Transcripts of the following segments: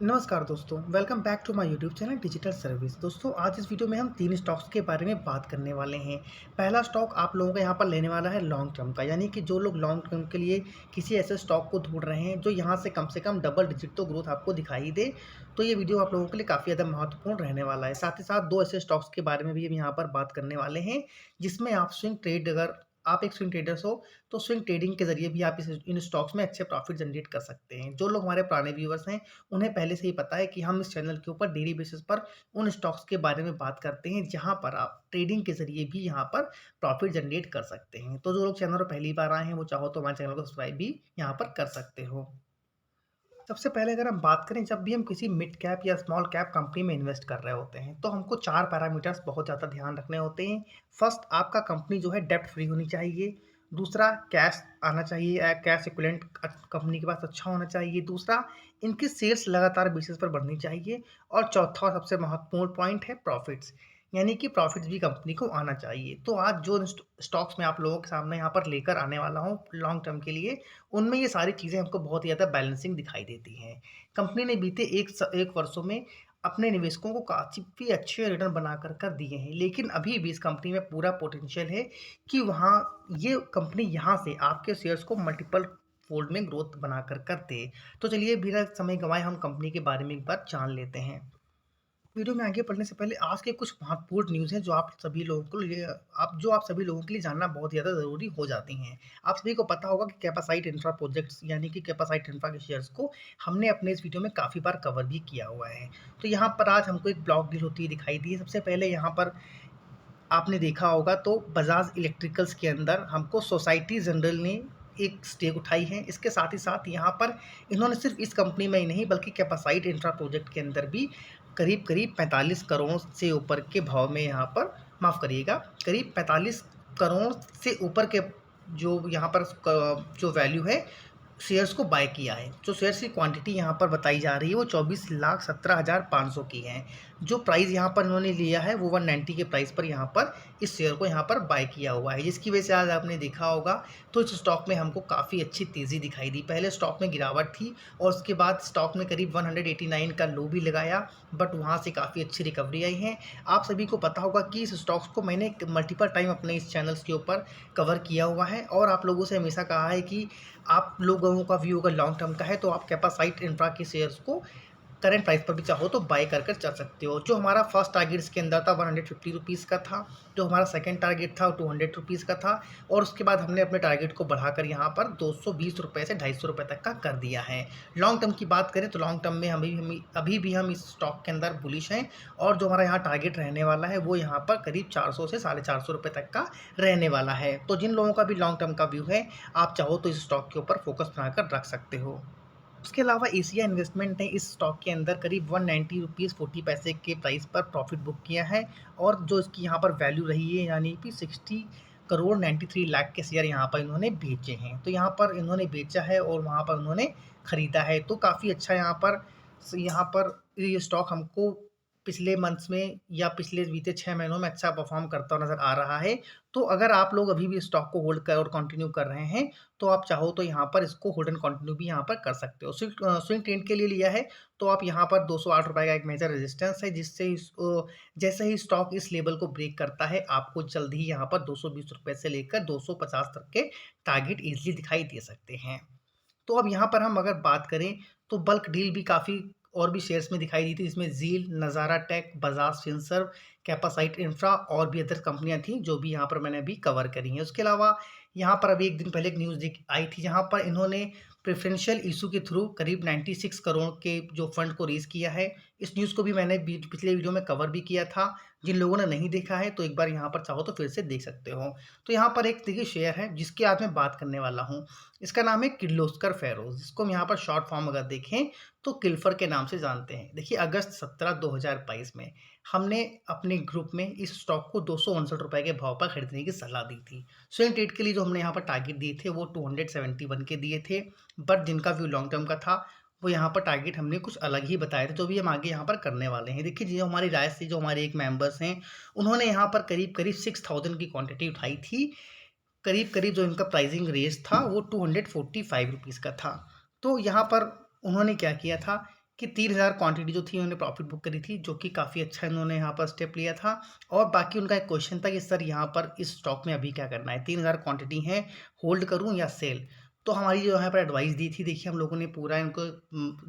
नमस्कार दोस्तों, welcome back to my YouTube channel digital service. दोस्तों, आज इस वीडियो में हम 3 स्टॉक्स के बारे में बात करने वाले हैं। पहला स्टॉक आप लोगों का यहाँ पर लेने वाला है लॉन्ग टर्म का, यानी कि जो लोग लॉन्ग टर्म के लिए किसी ऐसे स्टॉक को ढूंढ रहे हैं जो यहाँ से कम डबल डिजिट तो ग्रोथ आपको दिखाई दे, तो ये वीडियो आप लोगों के लिए काफ़ी ज़्यादा महत्वपूर्ण रहने वाला है। साथ ही साथ 2 ऐसे स्टॉक्स के बारे में भी हम यहाँ पर बात करने वाले हैं, जिसमें आप स्विंग ट्रेड अगर आप एक स्विंग ट्रेडर्स हो, तो स्विंग ट्रेडिंग के ज़रिए भी आप इस इन स्टॉक्स में अच्छे प्रॉफिट जनरेट कर सकते हैं। जो लोग हमारे पुराने व्यूअर्स हैं, उन्हें पहले से ही पता है कि हम इस चैनल के ऊपर डेली बेसिस पर उन स्टॉक्स के बारे में बात करते हैं जहां पर आप ट्रेडिंग के जरिए भी यहां पर प्रॉफिट जनरेट कर सकते हैं। तो जो लोग चैनल पर पहली बार आए हैं वो चाहो तो हमारे चैनल को सब्सक्राइब भी यहां पर कर सकते हो। सबसे पहले अगर हम बात करें, जब भी हम किसी मिड कैप या स्मॉल कैप कंपनी में इन्वेस्ट कर रहे होते हैं तो हमको 4 पैरामीटर्स बहुत ज़्यादा ध्यान रखने होते हैं। फर्स्ट, आपका कंपनी जो है डेब्ट फ्री होनी चाहिए। दूसरा, कैश आना चाहिए, कैश इक्विवेलेंट कंपनी के पास अच्छा होना चाहिए। दूसरा, इनकी सेल्स लगातार बेसिस पर बढ़नी चाहिए। और चौथा और सबसे महत्वपूर्ण पॉइंट है प्रॉफिट्स, यानी कि प्रॉफिट्स भी कंपनी को आना चाहिए। तो आज जो स्टॉक्स मैं आप लोगों के सामने यहाँ पर लेकर आने वाला हूँ लॉन्ग टर्म के लिए, उनमें ये सारी चीज़ें हमको बहुत ही ज़्यादा बैलेंसिंग दिखाई देती हैं। कंपनी ने बीते एक वर्षों में अपने निवेशकों को काफ़ी अच्छे रिटर्न बना कर दिए हैं, लेकिन अभी भी इस कंपनी में पूरा पोटेंशियल है कि वहाँ ये कंपनी यहाँ से आपके शेयर्स को मल्टीपल फोल्ड में ग्रोथ बना कर दे। तो चलिए बिना समय गंवाए हम कंपनी के बारे में एक बार जान लेते हैं। वीडियो में आगे बढ़ने से पहले आज के कुछ महत्वपूर्ण न्यूज़ हैं जो आप सभी लोगों के लिए जानना बहुत ज़्यादा ज़रूरी हो जाती हैं। आप सभी को पता होगा कि कैपासाइट इंफ्रा प्रोजेक्ट्स यानी कि कैपासाइट इंफ्रा के शेयर्स को हमने अपने इस वीडियो में काफ़ी बार कवर भी किया हुआ है। तो यहाँ पर आज हमको एक ब्लॉक डील होती हुई दिखाई दी है। सबसे पहले यहाँ पर आपने देखा होगा तो बजाज इलेक्ट्रिकल्स के अंदर हमको सोसाइटी जनरल ने एक स्टेक उठाई है। इसके साथ ही साथ यहाँ पर इन्होंने सिर्फ इस कंपनी में ही नहीं बल्कि कैपासाइट इंफ्रा प्रोजेक्ट के अंदर भी करीब करीब 45 करोड़ से ऊपर के भाव में यहाँ पर, माफ़ करिएगा, करीब 45 करोड़ से ऊपर के जो यहाँ पर जो वैल्यू है शेयर्स को बाय किया है। जो शेयर्स की क्वांटिटी यहाँ पर बताई जा रही है वो 24,17,500 की है। जो प्राइस यहाँ पर इन्होंने लिया है वो 190 के प्राइस पर यहाँ पर इस शेयर को यहाँ पर बाय किया हुआ है, जिसकी वजह से आज आपने देखा होगा तो इस स्टॉक में हमको काफ़ी अच्छी तेज़ी दिखाई दी। पहले स्टॉक में गिरावट थी और उसके बाद स्टॉक में करीब 189 का लो भी लगाया, बट वहाँ से काफ़ी अच्छी रिकवरी आई है। आप सभी को पता होगा कि इस स्टॉक्स को मैंने मल्टीपल टाइम अपने इस चैनल्स के ऊपर कवर किया हुआ है और आप लोगों से हमेशा कहा है कि आप लोगों का व्यू अगर लॉन्ग टर्म का है तो आप कैपासाइट इंफ्रा के शेयर्स को करंट प्राइस पर भी चाहो तो बाय कर चल सकते हो। जो हमारा फर्स्ट टारगेट इसके अंदर था 150 रुपीज़ का था, जो हमारा सेकंड टारगेट था वो 200 रुपीज़ का था, और उसके बाद हमने अपने टारगेट को बढ़ाकर यहाँ पर 220 रुपये से 250 रुपये तक का कर दिया है। लॉन्ग टर्म की बात करें तो लॉन्ग टर्म में अभी भी हम इस स्टॉक के अंदर बुलिश हैं, और जो हमारा यहाँ टारगेट रहने वाला है वो यहाँ पर करीब 400 से 450 रुपये तक का रहने वाला है। तो जिन लोगों का भी लॉन्ग टर्म का व्यू है, आप चाहो तो इस स्टॉक के ऊपर फोकस बनाकर रख सकते हो। उसके अलावा एशिया इन्वेस्टमेंट ने इस स्टॉक के अंदर करीब 190 रुपीज़ 40 पैसे के प्राइस पर प्रॉफिट बुक किया है, और जो इसकी यहाँ पर वैल्यू रही है यानी कि 60 करोड़ 93 लाख के शेयर यहाँ पर इन्होंने बेचे हैं। तो यहाँ पर इन्होंने बेचा है और वहाँ पर उन्होंने ख़रीदा है, तो काफ़ी अच्छा यहाँ पर ये स्टॉक हमको पिछले मंथ्स में या पिछले बीते 6 महीनों में अच्छा परफॉर्म करता हुआ नज़र आ रहा है। तो अगर आप लोग अभी भी स्टॉक को होल्ड कर और कंटिन्यू कर रहे हैं तो आप चाहो तो यहाँ पर इसको होल्ड एंड कंटिन्यू भी यहाँ पर कर सकते हो। स्विंग ट्रेड के लिए लिया है तो आप यहाँ पर 208 रुपये का एक मेजर रेजिस्टेंस है, जैसे ही स्टॉक इस लेवल को ब्रेक करता है आपको जल्द ही यहाँ पर 220 रुपये से लेकर 250 तक के टारगेट इजीली दिखाई दे सकते हैं। तो अब यहाँ पर हम अगर बात करें तो बल्क डील भी काफ़ी और भी शेयर्स में दिखाई दी थी, जिसमें ज़ील, नज़ारा टेक, बजाज फिनसर्व, कैपासाइट इंफ्रा और भी अदर कंपनियां थी जो भी यहाँ पर मैंने अभी कवर करी हैं। उसके अलावा यहाँ पर अभी एक दिन पहले एक न्यूज़ आई थी जहाँ पर इन्होंने प्रेफरेंशियल इशू के थ्रू करीब 96 करोड़ के जो फंड को रेज़ किया है। इस न्यूज़ को भी मैंने पिछले वीडियो में कवर भी किया था। जिन लोगों ने नहीं देखा है तो एक बार यहाँ पर चाहो तो फिर से देख सकते हो। तो यहाँ पर एक देखिए शेयर है जिसकी आज मैं बात करने वाला हूँ। इसका नाम है किर्लोस्कर फेरोज, जिसको हम यहाँ पर शॉर्ट फॉर्म अगर देखें तो किल्फर के नाम से जानते हैं। देखिए अगस्त 17 2022 में हमने अपने ग्रुप में इस स्टॉक को 259 रुपये के भाव पर खरीदने की सलाह दी थी। स्विंग ट्रेड के लिए जो हमने यहाँ पर टारगेट दिए थे वो 271 के दिए थे, बट जिनका व्यू लॉन्ग टर्म का था वो यहाँ पर टारगेट हमने कुछ अलग ही बताए थे, जो भी हम आगे यहाँ पर करने वाले हैं। देखिए जो हमारी राय से जो हमारे एक मेंबर्स हैं उन्होंने यहाँ पर करीब करीब 6000 की क्वांटिटी उठाई थी। करीब करीब जो इनका प्राइसिंग रेंज था वो 245 रुपीज़ का था। तो यहाँ पर उन्होंने क्या किया था कि 3000 क्वांटिटी जो थी उन्होंने प्रॉफिट बुक करी थी, जो कि काफ़ी अच्छा इन्होंने यहाँ पर स्टेप लिया था। और बाकी उनका एक क्वेश्चन था कि सर यहाँ पर इस स्टॉक में अभी क्या करना है, 3000 क्वांटिटी है, होल्ड करूँ या सेल। तो हमारी जो यहाँ पर एडवाइस दी थी, देखिए हम लोगों ने पूरा इनको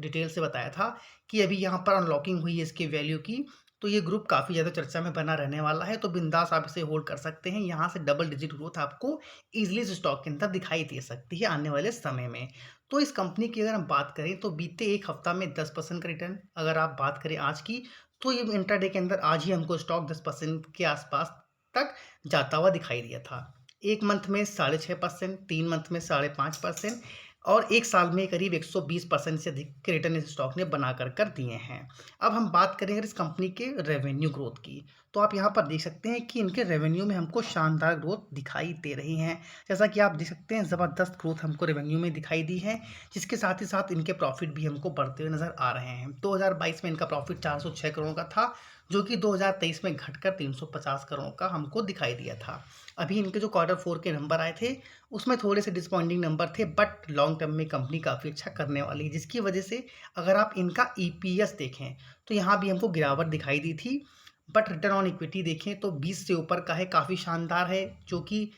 डिटेल से बताया था कि अभी यहाँ पर अनलॉकिंग हुई है इसके वैल्यू की, तो ये ग्रुप काफ़ी ज़्यादा चर्चा में बना रहने वाला है, तो बिंदास आप इसे होल्ड कर सकते हैं। यहाँ से डबल डिजिट ग्रोथ आपको ईजिली इस स्टॉक के अंदर दिखाई दे सकती है आने वाले समय में। तो इस कंपनी की अगर हम बात करें तो बीते एक हफ्ता में 10% का रिटर्न, अगर आप बात करें आज की, तो ये इंट्राडे के अंदर आज ही हमको स्टॉक 10% के आसपास तक जाता हुआ दिखाई दिया था। एक मंथ में 6.5%, 3 मंथ में 5.5% और एक साल में करीब 120% से अधिक के रिटर्न इस स्टॉक ने बना कर दिए हैं। अब हम बात करें अगर इस कंपनी के रेवेन्यू ग्रोथ की, तो आप यहाँ पर देख सकते हैं कि इनके रेवेन्यू में हमको शानदार ग्रोथ दिखाई दे रही हैं। जैसा कि आप देख सकते हैं ज़बरदस्त ग्रोथ हमको रेवेन्यू में दिखाई दी है, जिसके साथ ही साथ इनके प्रॉफिट भी हमको बढ़ते हुए नज़र आ रहे हैं। 2022 में इनका प्रॉफिट 406 करोड़ का था, जो कि 2023 में घटकर 350 करोड़ का हमको दिखाई दिया था। अभी इनके जो Q4 के नंबर आए थे, उसमें थोड़े से डिसअपॉइंटिंग नंबर थे, बट लॉन्ग टर्म में कंपनी काफ़ी अच्छा करने वाली है, जिसकी वजह से अगर आप इनका ईपीएस देखें तो यहाँ भी हमको गिरावट दिखाई दी थी। बट रिटर्न ऑन इक्विटी देखें तो 20 से ऊपर का है, काफ़ी शानदार है, जो कि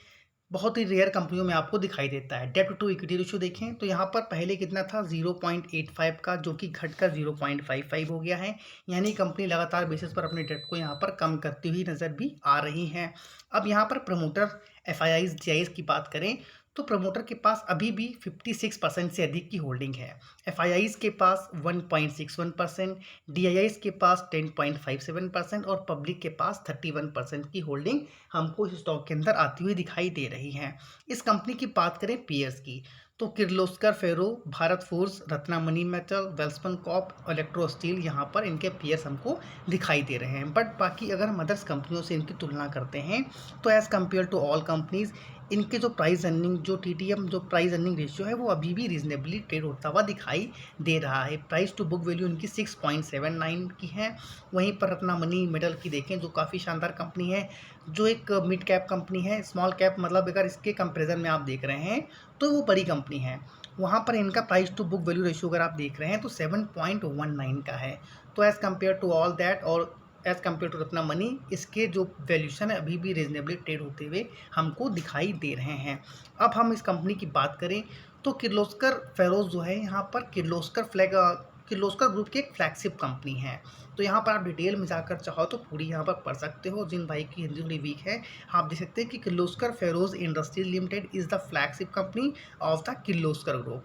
बहुत ही रेयर कंपनियों में आपको दिखाई देता है। डेब्ट टू इक्विटी रेशियो देखें तो यहाँ पर पहले कितना था 0.85 का, जो कि घटकर 0.55 हो गया है। यानी कंपनी लगातार बेसिस पर अपने डेट को यहाँ पर कम करती हुई नज़र भी आ रही है। अब यहाँ पर प्रमोटर एफआईआईज जीआईज की बात करें तो प्रमोटर के पास अभी भी 56% से अधिक की होल्डिंग है। एफआईआईज के पास 1.61%, डीआईआईज के पास 10.57% और पब्लिक के पास 31% की होल्डिंग हमको इस स्टॉक के अंदर आती हुई दिखाई दे रही है। इस कंपनी की बात करें पीयर्स की, तो Kirloskar Ferro, Bharat Forge, Ratnamani Metal, Welspun Corp, Electro Steel, यहाँ पर इनके पीयर्स हमको दिखाई दे रहे हैं। बट बाकी अगर हम अदर्स कंपनियों से इनकी तुलना करते हैं तो as compare to all companies इनके जो प्राइस अर्निंग, जो टीटीएम जो प्राइस अर्निंग रेशियो है, वो अभी भी रीजनेबली ट्रेड होता हुआ दिखाई दे रहा है। प्राइस टू बुक वैल्यू इनकी 6.79 की है। वहीं पर रत्नामणि मेटल की देखें, जो काफ़ी शानदार कंपनी है, जो एक मिड कैप कंपनी है, स्मॉल कैप मतलब अगर इसके कंपेरिजन में आप देख रहे हैं तो वो बड़ी कंपनी है। वहाँ पर इनका price to book value ratio अगर आप देख रहे हैं तो 7.19 का है। तो as compare to all that और एज़ कम्पेयर टू रत्नामणि, इसके जो वैल्यूशन है अभी भी रीजनेबली ट्रेड होते हुए हमको दिखाई दे रहे हैं। अब हम इस कंपनी की बात करें तो किर्लोस्कर फेरोज जो है, यहाँ पर किर्लोस्कर ग्रुप की एक फ्लैगशिप कंपनी है। तो यहाँ पर आप डिटेल में जाकर चाहो तो पूरी यहाँ पर पढ़ सकते हो। जिन भाई की हिंदी थोड़ी वीक है, आप देख सकते हैं कि Kirloskar Ferrous Industries Limited is the flagship company of the Kirloskar group,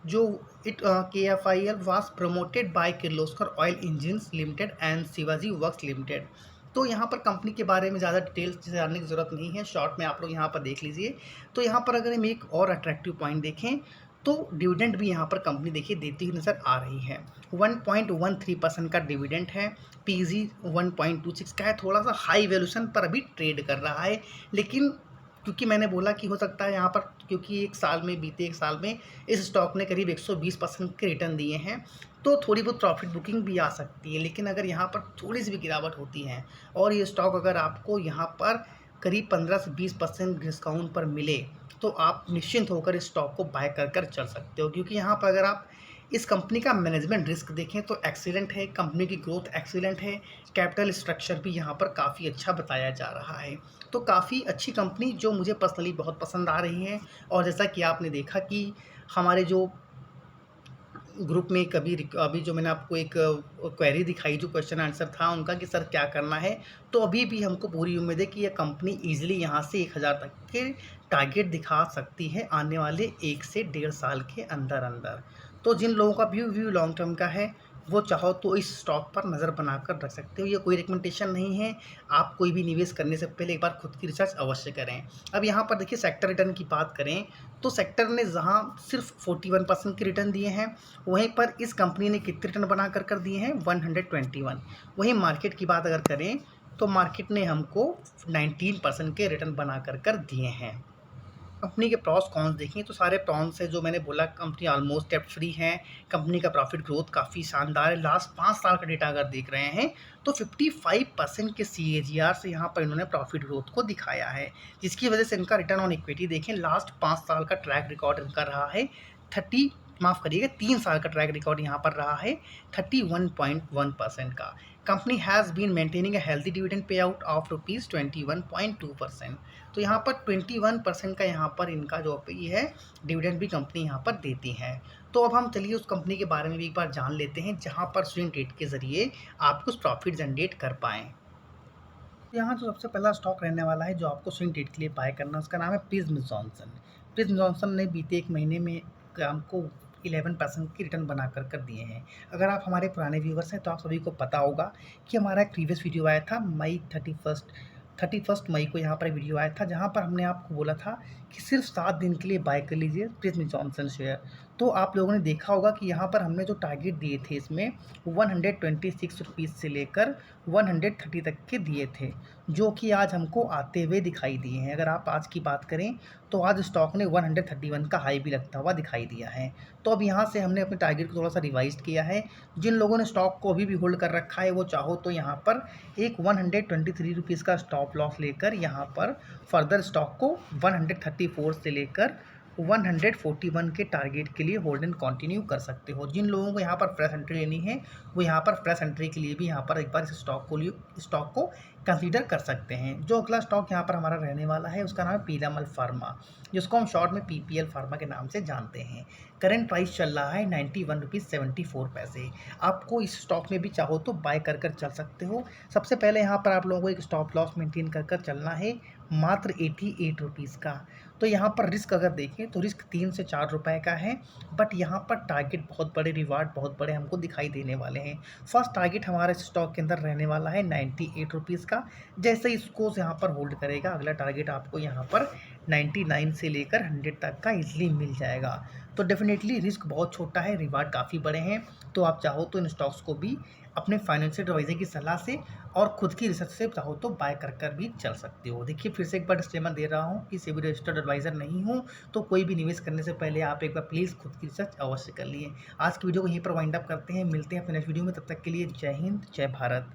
जो it KFIL was promoted by Kirloskar Oil Engines Limited and Shivaji Works Limited. तो यहाँ पर कंपनी के बारे में ज़्यादा डिटेल से जानने की ज़रूरत नहीं है, शॉर्ट में आप लोग यहाँ पर देख लीजिए। तो यहाँ पर अगर हम एक और अट्रैक्टिव पॉइंट देखें तो डिविडेंड भी यहाँ पर कंपनी देखिए देती हुई नज़र आ रही है। 1.13% का डिविडेंड है, PZ 1.26 का है, थोड़ा सा हाई वैल्यूशन पर अभी ट्रेड कर रहा है। लेकिन क्योंकि मैंने बोला कि हो सकता है यहाँ पर, क्योंकि बीते एक साल में इस स्टॉक ने करीब 120% के रिटर्न दिए हैं, तो थोड़ी बहुत प्रॉफिट बुकिंग भी आ सकती है। लेकिन अगर यहाँ पर थोड़ी सी भी गिरावट होती है और ये स्टॉक अगर आपको यहाँ पर करीब 15 से 20% डिस्काउंट पर मिले, तो आप निश्चिंत होकर इस स्टॉक को बाय कर चल सकते हो। क्योंकि यहाँ पर अगर आप इस कंपनी का मैनेजमेंट रिस्क देखें तो एक्सीलेंट है, कंपनी की ग्रोथ एक्सीलेंट है, कैपिटल स्ट्रक्चर भी यहाँ पर काफ़ी अच्छा बताया जा रहा है। तो काफ़ी अच्छी कंपनी जो मुझे पर्सनली बहुत पसंद आ रही है। और जैसा कि आपने देखा कि हमारे जो ग्रुप में अभी जो मैंने आपको एक क्वेरी दिखाई, जो क्वेश्चन आंसर था उनका कि सर क्या करना है, तो अभी भी हमको पूरी उम्मीद है कि यह कंपनी ईजिली यहाँ से 1000 तक के टारगेट दिखा सकती है आने वाले 1 से 1.5 साल के अंदर अंदर। तो जिन लोगों का व्यू लॉन्ग टर्म का है, वो चाहो तो इस स्टॉक पर नज़र बनाकर रख सकते हो। ये कोई रिकमेंडेशन नहीं है, आप कोई भी निवेश करने से पहले एक बार खुद की रिसर्च अवश्य करें। अब यहाँ पर देखिए सेक्टर रिटर्न की बात करें तो सेक्टर ने जहाँ सिर्फ 41% के रिटर्न दिए हैं, वहीं पर इस कंपनी ने कितने रिटर्न बना कर दिए हैं 121। वहीं मार्केट की बात अगर करें तो मार्केट ने हमको 19% के रिटर्न बना कर दिए हैं। कंपनी के प्रॉस कॉन्स देखें तो सारे प्रॉन्स है जो मैंने बोला, कंपनी ऑलमोस्ट डेब्ट फ्री है, कंपनी का प्रॉफिट ग्रोथ काफ़ी शानदार है। लास्ट 5 साल का डेटा अगर देख रहे हैं तो 55% के CAGR से यहाँ पर इन्होंने प्रॉफिट ग्रोथ को दिखाया है, जिसकी वजह से इनका रिटर्न ऑन इक्विटी देखें, लास्ट 5 साल का ट्रैक रिकॉर्ड इनका रहा है माफ़ करिएगा 3 साल का ट्रैक रिकॉर्ड यहाँ पर रहा है 31.1% का। Company has been maintaining a healthy dividend pay out of rupees 21.2%। तो यहाँ पर 21% का यहाँ पर इनका जो ये है डिविडेंड भी कंपनी यहाँ पर देती है। तो अब हम चलिए उस कंपनी के बारे में भी एक बार जान लेते हैं जहाँ पर स्विंग ट्रेड के ज़रिए आप कुछ प्रॉफिट जनरेट कर पाएँ। यहाँ जो सबसे पहला स्टॉक रहने वाला है जो आपको स्विंग ट्रेड के लिए बाय करना है उसका नाम है प्रिज्म जॉनसन। प्रिज्म जॉनसन ने बीते एक महीने में हमको 11% की रिटर्न बना कर दिए हैं। अगर आप हमारे पुराने व्यूवर्स हैं तो आप सभी को पता होगा कि हमारा एक प्रीवियस वीडियो आया था मई 31 मई को यहाँ पर वीडियो आया था जहाँ पर हमने आपको बोला था कि सिर्फ 7 दिन के लिए बाय कर लीजिए प्रिज्म जॉनसन शेयर। तो आप लोगों ने देखा होगा कि यहाँ पर हमने जो टारगेट दिए थे इसमें 126 रुपीज़ से लेकर 130 तक के दिए थे, जो कि आज हमको आते हुए दिखाई दिए हैं। अगर आप आज की बात करें तो आज स्टॉक ने 131 का हाई भी लगता हुआ दिखाई दिया है। तो अब यहाँ से हमने अपने टारगेट को थोड़ा सा रिवाइज़ किया है। जिन लोगों ने स्टॉक को अभी भी होल्ड कर रखा है वो चाहो तो यहाँ पर एक 123 रुपीज़ का स्टॉप लॉस लेकर यहाँ पर फर्दर स्टॉक को 134 से लेकर 141 के टारगेट के लिए होल्ड एंड कंटिन्यू कर सकते हो। जिन लोगों को यहाँ पर फ्रेश एंट्री लेनी है वो यहाँ पर फ्रेश एंट्री के लिए भी यहाँ पर एक बार इस स्टॉक को कंसीडर कर सकते हैं। जो अगला स्टॉक यहाँ पर हमारा रहने वाला है उसका नाम है पीरामल फार्मा, जिसको हम शॉर्ट में पीपीएल फार्मा के नाम से जानते हैं। करंट प्राइस चल रहा है 91 रुपीज़ 74 पैसे। आपको इस स्टॉक में भी चाहो तो बाय कर चल सकते हो। सबसे पहले यहाँ पर आप लोगों को एक स्टॉप लॉस मेंटेन कर चलना है मात्र 88 रुपीज़ का। तो यहाँ पर रिस्क अगर देखें तो रिस्क 3 से 4 रुपए का है, बट यहाँ पर टारगेट बहुत बड़े, रिवार्ड बहुत बड़े हमको दिखाई देने वाले हैं। फर्स्ट टारगेट हमारे स्टॉक के अंदर रहने वाला है 98 रुपीज़ का। जैसे इसको यहाँ पर होल्ड करेगा अगला टारगेट आपको यहाँ पर 99 से लेकर 100 तक का इजीली मिल जाएगा। तो डेफिनेटली रिस्क बहुत छोटा है, रिवार्ड काफ़ी बड़े हैं। तो आप चाहो तो इन स्टॉक्स को भी अपने फाइनेंशियल एडवाइजर की सलाह से और खुद की रिसर्च से चाहो तो बाय कर भी चल सकते हो। देखिए फिर से एक बार डिस्क्लेमर दे रहा हूँ कि सेबी रजिस्टर्ड एडवाइजर नहीं हूँ, तो कोई भी निवेश करने से पहले आप एक बार प्लीज़ खुद की रिसर्च अवश्य कर लिए। आज की वीडियो को यहीं पर वाइंड अप करते हैं, मिलते हैं अपने नेक्स्ट वीडियो में। तब तक के लिए जय हिंद, जय भारत।